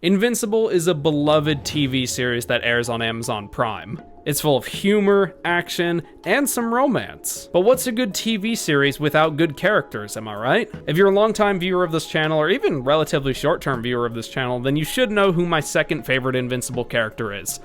Invincible is a beloved TV series that airs on Amazon Prime. It's full of humor, action, and some romance. But what's a good TV series without good characters, am I right? If you're a longtime viewer of this channel, or even relatively short-term viewer of this channel, then you should know who my second favorite Invincible character is.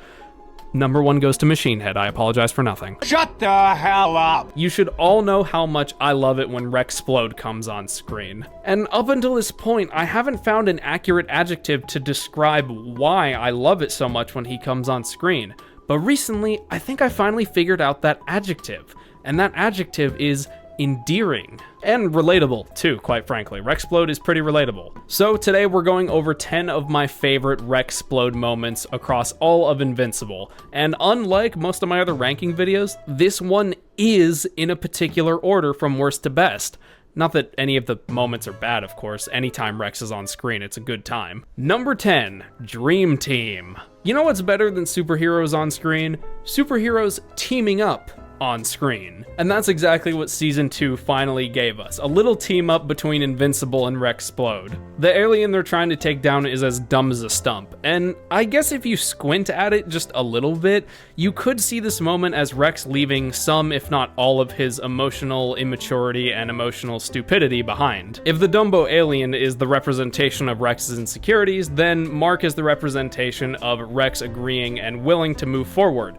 Number 1 goes to Machine Head. I apologize for nothing. Shut the hell up! You should all know how much I love it when Rex Splode comes on screen. And up until this point, I haven't found an accurate adjective to describe why I love it so much when he comes on screen. But recently, I think I finally figured out that adjective. And that adjective is endearing. And relatable, too, quite frankly. Rex Splode is pretty relatable. So today we're going over 10 of my favorite Rex Splode moments across all of Invincible. And unlike most of my other ranking videos, this one is in a particular order from worst to best. Not that any of the moments are bad, of course. Anytime Rex is on screen, it's a good time. Number 10, Dream Team. You know what's better than superheroes on screen? Superheroes teaming up on screen. And that's exactly what Season 2 finally gave us. A little team up between Invincible and Rex Splode. The alien they're trying to take down is as dumb as a stump. And I guess if you squint at it just a little bit, you could see this moment as Rex leaving some, if not all, of his emotional immaturity and emotional stupidity behind. If the Dumbo alien is the representation of Rex's insecurities, then Mark is the representation of Rex agreeing and willing to move forward.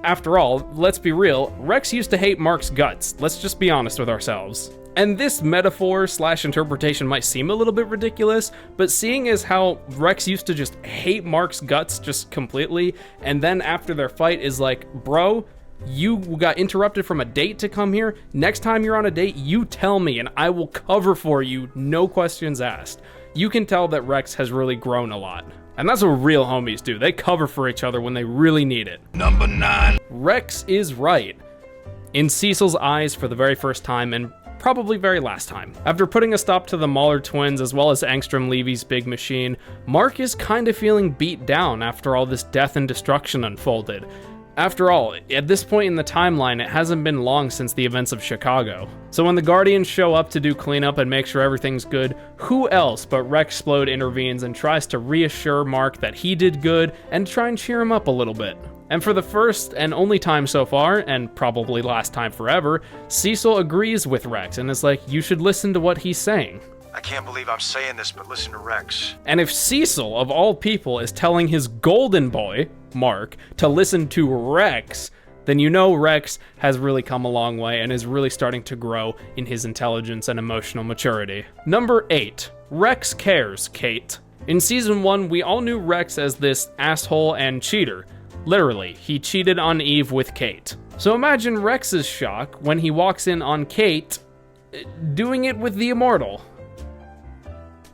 After all, let's be real, Rex used to hate Mark's guts. Let's just be honest with ourselves. And this metaphor slash interpretation might seem a little bit ridiculous, but seeing as how Rex used to just hate Mark's guts just completely, and then after their fight is like, bro, you got interrupted from a date to come here. Next time you're on a date, you tell me and I will cover for you, no questions asked. You can tell that Rex has really grown a lot. And that's what real homies do. They cover for each other when they really need it. Number 9. Rex is right. In Cecil's eyes for the very first time, and probably very last time. After putting a stop to the Mahler twins as well as Angstrom Levy's big machine, Mark is kind of feeling beat down after all this death and destruction unfolded. After all, at this point in the timeline, it hasn't been long since the events of Chicago. So when the Guardians show up to do cleanup and make sure everything's good, who else but Rex Splode intervenes and tries to reassure Mark that he did good and try and cheer him up a little bit. And for the first and only time so far, and probably last time forever, Cecil agrees with Rex and is like, you should listen to what he's saying. I can't believe I'm saying this, but listen to Rex. And if Cecil, of all people, is telling his golden boy, Mark, to listen to Rex, then you know Rex has really come a long way and is really starting to grow in his intelligence and emotional maturity. Number 8, Rex cares, Kate. In Season 1, we all knew Rex as this asshole and cheater. Literally, he cheated on Eve with Kate. So imagine Rex's shock when he walks in on Kate doing it with the Immortal.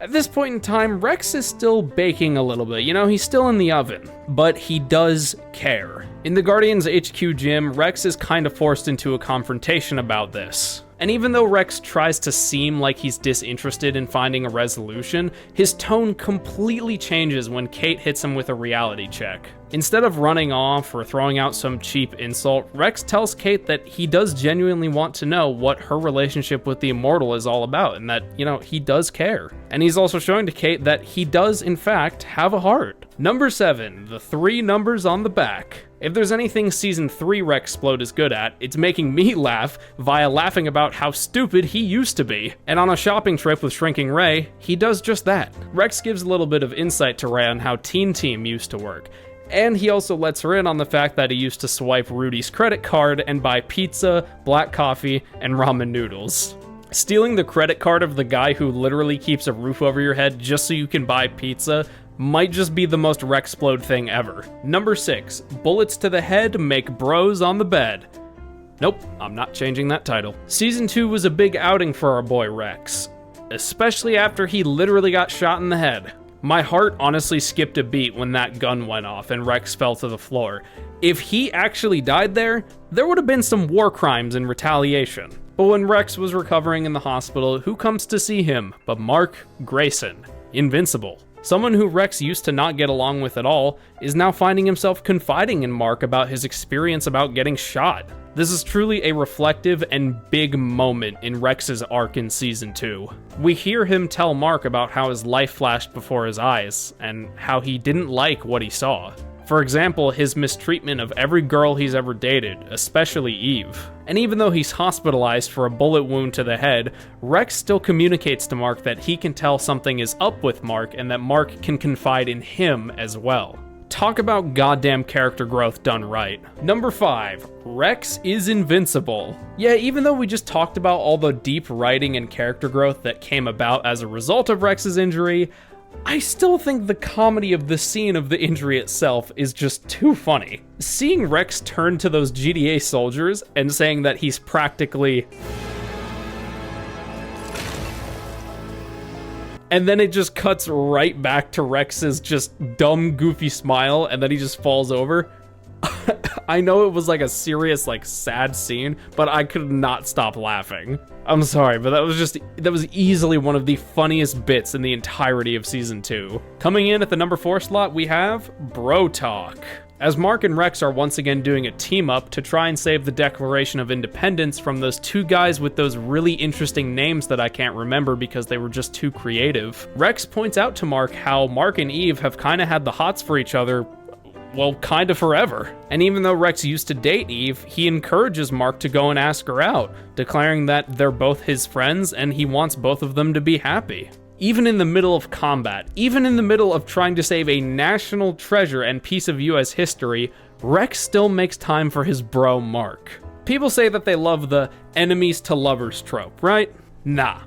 At this point in time, Rex is still baking a little bit, you know, he's still in the oven, but he does care. In the Guardians HQ gym, Rex is kind of forced into a confrontation about this. And even though Rex tries to seem like he's disinterested in finding a resolution, his tone completely changes when Kate hits him with a reality check. Instead of running off or throwing out some cheap insult, Rex tells Kate that he does genuinely want to know what her relationship with the Immortal is all about, and that, you know, he does care. And he's also showing to Kate that he does, in fact, have a heart. Number 7, the 3 numbers on the back. If there's anything Season 3 Rex Splode is good at, it's making me laugh via laughing about how stupid he used to be. And on a shopping trip with Shrinking Ray, he does just that. Rex gives a little bit of insight to Ray on how Teen Team used to work. And he also lets her in on the fact that he used to swipe Rudy's credit card and buy pizza, black coffee, and ramen noodles. Stealing the credit card of the guy who literally keeps a roof over your head just so you can buy pizza might just be the most Rex Splode thing ever. Number 6, bullets to the head make bros on the bed. Nope, I'm not changing that title. Season 2 was a big outing for our boy Rex, especially after he literally got shot in the head. My heart honestly skipped a beat when that gun went off and Rex fell to the floor. If he actually died there would have been some war crimes in retaliation. But when Rex was recovering in the hospital, who comes to see him but Mark Grayson, Invincible. Someone who Rex used to not get along with at all is now finding himself confiding in Mark about his experience about getting shot. This is truly a reflective and big moment in Rex's arc in Season 2. We hear him tell Mark about how his life flashed before his eyes, and how he didn't like what he saw. For example, his mistreatment of every girl he's ever dated, especially Eve. And even though he's hospitalized for a bullet wound to the head, Rex still communicates to Mark that he can tell something is up with Mark and that Mark can confide in him as well. Talk about goddamn character growth done right. Number 5, Rex is invincible. Yeah, even though we just talked about all the deep writing and character growth that came about as a result of Rex's injury, I still think the comedy of the scene of the injury itself is just too funny. Seeing Rex turn to those GDA soldiers and saying that he's practically... and then it just cuts right back to Rex's just dumb, goofy smile, and then he just falls over. I know it was like a serious, like, sad scene, but I could not stop laughing. I'm sorry, but that was easily one of the funniest bits in the entirety of Season 2. Coming in at the number 4 slot, we have Bro Talk. As Mark and Rex are once again doing a team-up to try and save the Declaration of Independence from those two guys with those really interesting names that I can't remember because they were just too creative, Rex points out to Mark how Mark and Eve have kinda had the hots for each other, well, kinda forever. And even though Rex used to date Eve, he encourages Mark to go and ask her out, declaring that they're both his friends and he wants both of them to be happy. Even in the middle of combat, even in the middle of trying to save a national treasure and piece of US history, Rex still makes time for his bro Mark. People say that they love the enemies to lovers trope, right? Nah.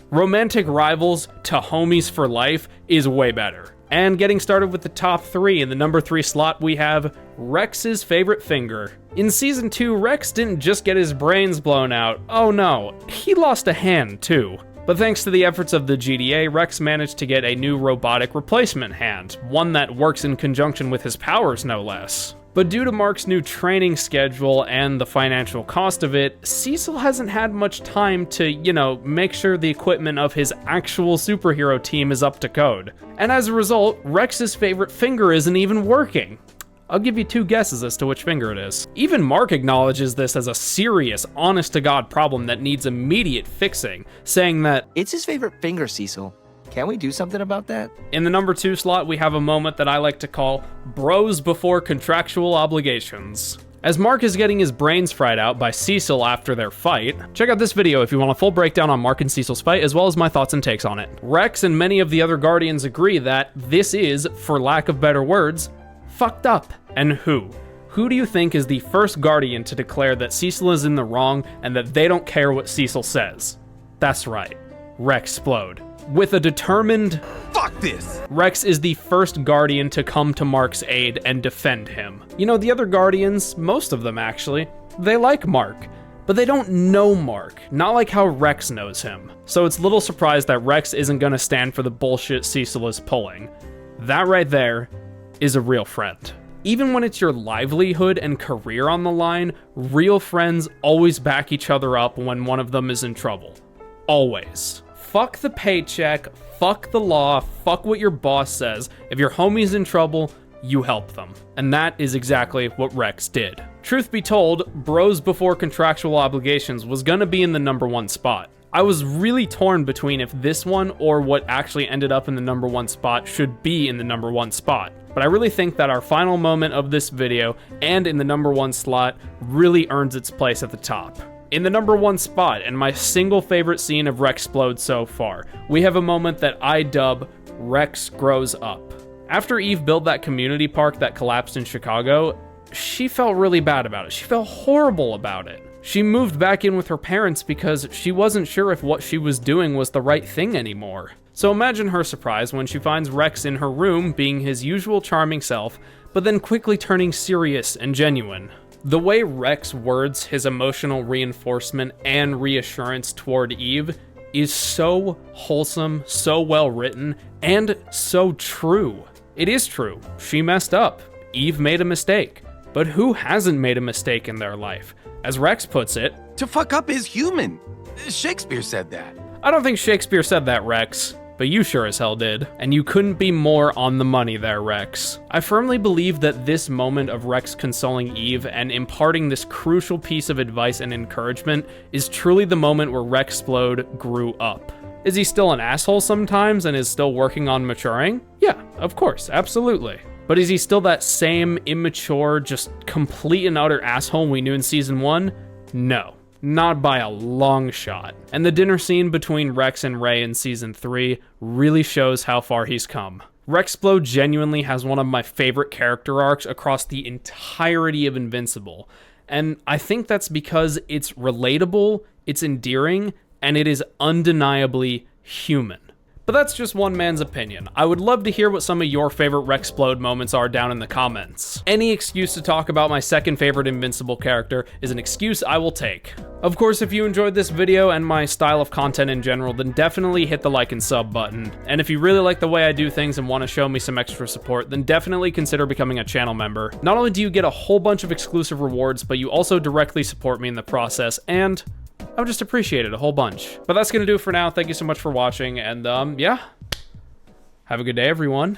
Romantic rivals to homies for life is way better. And getting started with the top 3, in the number 3 slot we have Rex's favorite finger. In Season 2, Rex didn't just get his brains blown out, oh no, he lost a hand too. But thanks to the efforts of the GDA, Rex managed to get a new robotic replacement hand, one that works in conjunction with his powers no less. But due to Mark's new training schedule and the financial cost of it, Cecil hasn't had much time to, make sure the equipment of his actual superhero team is up to code. And as a result, Rex's favorite finger isn't even working. I'll give you 2 guesses as to which finger it is. Even Mark acknowledges this as a serious, honest-to-God problem that needs immediate fixing, saying that, "It's his favorite finger, Cecil. Can't we do something about that?" In the number 2 slot, we have a moment that I like to call bros before contractual obligations. As Mark is getting his brains fried out by Cecil after their fight, check out this video if you want a full breakdown on Mark and Cecil's fight, as well as my thoughts and takes on it. Rex and many of the other Guardians agree that this is, for lack of better words, fucked up. And who? Who do you think is the first Guardian to declare that Cecil is in the wrong and that they don't care what Cecil says? That's right, Rex Splode. With a determined, Fuck this! Rex is the first Guardian to come to Mark's aid and defend him. The other Guardians, most of them actually, they like Mark, but they don't know Mark, not like how Rex knows him. So it's little surprise that Rex isn't gonna stand for the bullshit Cecil is pulling. That right there is a real friend. Even when it's your livelihood and career on the line, real friends always back each other up when one of them is in trouble. Always. Fuck the paycheck, fuck the law, fuck what your boss says. If your homie's in trouble, you help them. And that is exactly what Rex did. Truth be told, bros before contractual obligations was gonna be in the number 1 spot. I was really torn between if this one or what actually ended up in the number 1 spot should be in the number 1 spot. But I really think that our final moment of this video and in the number 1 slot really earns its place at the top. In the number 1 spot, and my single favorite scene of Rex Splode so far, we have a moment that I dub Rex Grows Up. After Eve built that community park that collapsed in Chicago, she felt really bad about it. She felt horrible about it. She moved back in with her parents because she wasn't sure if what she was doing was the right thing anymore. So imagine her surprise when she finds Rex in her room being his usual charming self, but then quickly turning serious and genuine. The way Rex words his emotional reinforcement and reassurance toward Eve is so wholesome, so well written, and so true. It is true. She messed up. Eve made a mistake. But who hasn't made a mistake in their life? As Rex puts it, To fuck up is human. Shakespeare said that. I don't think Shakespeare said that, Rex. but you sure as hell did. And you couldn't be more on the money there, Rex. I firmly believe that this moment of Rex consoling Eve and imparting this crucial piece of advice and encouragement is truly the moment where Rex Splode grew up. Is he still an asshole sometimes and is still working on maturing? Yeah, of course, absolutely. But is he still that same immature, just complete and utter asshole we knew in season 1? No. Not by a long shot. And the dinner scene between Rex and Ray in season 3 really shows how far he's come. Rex Splode genuinely has one of my favorite character arcs across the entirety of Invincible. And I think that's because it's relatable, it's endearing, and it is undeniably human. But that's just one man's opinion. I would love to hear what some of your favorite Rex Splode moments are down in the comments. Any excuse to talk about my second favorite Invincible character is an excuse I will take. Of course, if you enjoyed this video and my style of content in general, then definitely hit the like and sub button. And if you really like the way I do things and want to show me some extra support, then definitely consider becoming a channel member. Not only do you get a whole bunch of exclusive rewards, but you also directly support me in the process, and I would just appreciate it a whole bunch. But that's gonna do it for now. Thank you so much for watching, and yeah, have a good day, everyone.